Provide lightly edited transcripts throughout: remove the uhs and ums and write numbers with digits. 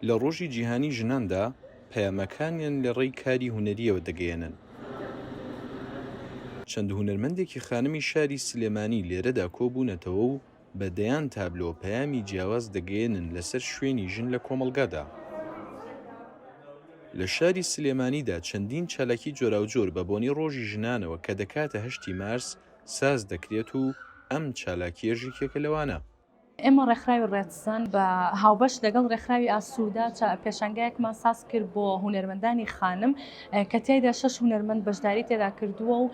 لە ڕۆژی جیهانی ژناندا پەیامەکانیان لە ڕێی کاری هونەریەوە دەگەیەنن. چەند هونەرمەندێکی خانمی شاری سلێمانی لێرەدا کۆبوونەتەوە و بە دەیان تابلۆ پەیامی جیاواز دەگەیەنن لەسەر شوێنی ژن لە کۆمەڵگادا. لە شاری سلێمانیدا چەندین چالاکی جۆراوجۆر بە بۆنی ڕۆژی ژنانەوە کە دەکاتە 8 مارس ساز دەکرێت و ئەم چالاکیێژی کێکە لەوانە. ئێمە ڕێکخراوی ڕێچسان بە هاوبەش لەگەڵ ڕێکخراوی ئاسوودا پێشانگایەکمان ساز کرد بۆ هونەرمەندانی خانم کە تیایدا 6 هونەرمەند بەشداری تێدا کردووە و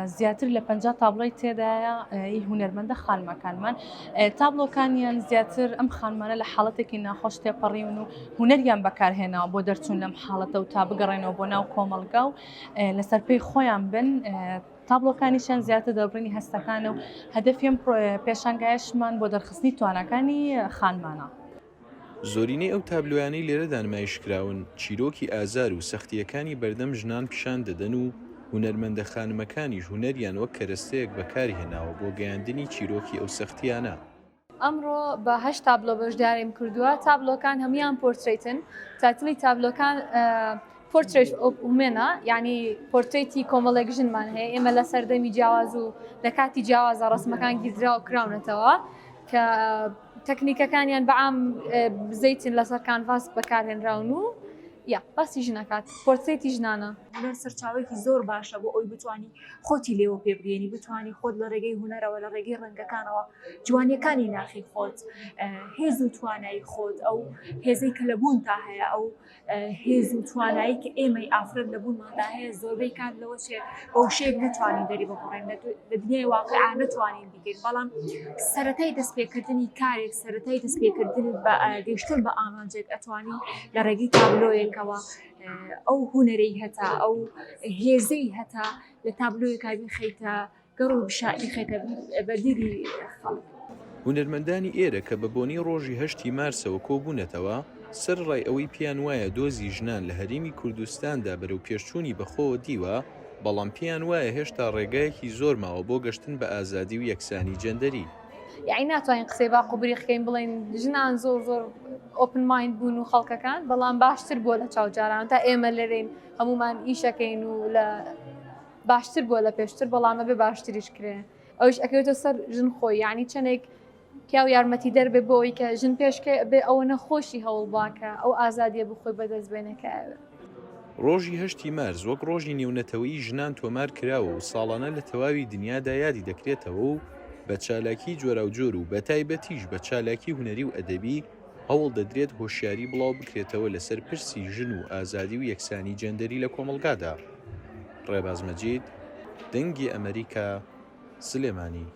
زیاتر لە 50 تابلۆی تێدایە هونەرمەندە خانمەکانمان. تابلۆکانیان زیاتر ئەم خانمانە لە حاڵەتێکی ناخۆش تێپەڕیون و هونەریان بەکارهێناوە بۆ دەرچوون لەم حاڵەتە و تا بگەڕێنەوە بۆ ناو کۆمەڵگا و لەسەر پێی خۆیان بن. تابلۆکانیشان زیاتر دەبڕینی هەستەکانە و هەدەفیان پێشانگایشمان بۆ دەرخستنی توانەکانی خانمانە. زۆرینەی ئەو تابلۆیانەی لێرەدا نمایشکراون چیرۆکی ئازار و سەختیەکانی بەردەم ژنان پیشان دەدەن و هونەرمەندە خانمەکانیش هونەریان وەک کەرەستەیەک بەکارهێناوە بۆ گەیاندنی چیرۆکی ئەو سەختیانە. ئەمڕۆ بە 8 تابلۆ بەشداریم کردووە. تابلۆکان هەمویان پۆرتریتن. تایتڵی تابلۆکان پۆرتریت ئۆف وومێنە، یعنی پۆرتریتی کۆمەڵێک ژنمان هەیە. ئێمە لە سەردەمی جیاواز و لە کاتی جیاوازە ڕەسمەکان گیرراو کراونەتەوە کە تەکنیکەکانیان بەعام بزەیتن لەسەر کانڤاس بەکارهێنراون و باسی ژنەکات پۆرتریتی ژنانە. هونەر سەرچاوێکی زۆر باشە بۆ ئەوی بتوانی خۆتی لێوە پێبگەێنی، بتوانی خۆت لە ڕێگەی هونەرەوە لە ڕێگەی ڕەنگەکانەوە جوانیەکانی ناخی خۆت، هێز و توانایی خۆت، ئەو هێزەی کە لەبوون تا هەیە، ئەو هێز و توانایی کە ئێمەی ئافرەت لەبوونماندا هەیە زۆربەی کات لەوە چێ بەو شێک نتوانین دەری بەڕێن لە دنیای واقعا نتوانین بیگەین. بەڵام سەرەتای دەستپێکردنی کارێک، سەرەتای دەستپێکردن بە گەیشتن بە ئامانجێک ئەتوانی لە ڕێگەی تابلۆیەکەوە ئەو هونەرەی هەتا، ئەو هێزەی هەتا لە تابلۆیەکا بخەیتە گەڕ و بشانی خەیتە بەدیری خەڵک. هونەرمەندانی ئێرە کە بە بۆنی ڕۆژی 8 مارسەوە کۆبوونەتەوە سەرڕای ئەوەی پیان وایە دۆزی ژنان لە هەرێمی کوردستاندا بەرەو پێشچوونی بەخۆوە دیوە، بەڵام پیان وایە هێشتا ڕێگایەکی زۆر ماوە بۆ گەشتن بە ئازادی و یەکسانی جەندەری. یعنی ناتوانین قسەی با قوبری خەین بڵێن ژنان زۆر ئۆپن مایند بوون و خەڵکەکان، بەڵام باشتر بووە لە چاوجاران تا ئێمە لەرێن هەمومان ئیشەکەین و لە باشتر بووە لە پێشتر، بەڵامە بێ باشتریش کرێ. ئەوش ئەکەوێتە سەر ژن خۆی، یعنی چەندێک پیاو یارمەتی دەربێ بۆ ئەوی کە ژن پێشکە بێ ئەوە نەخۆشی هەوڵ باکە ئەو ئازادیە بخۆی بەدەست بێنەکە. ڕۆژی 8 مارس وەک ڕۆژی نێونەتەوەیی ژنان تۆمار کراوە و ساڵانە لە تەواوی دنیادا یادی دەکرێتەوە و بە چالاکی جۆراوجۆر و بە تایبەتیش بە چالاکی هونەری و ئەدەبی هەوڵ دەدرێت هۆشیاری بڵاو بکرێتەوە لەسەر پرسی ژن و ئازادی و یەکسانی جەندەری لە کۆمەڵگادا. ڕێباز مەجید، دەنگی ئەمریکا، سلێمانی.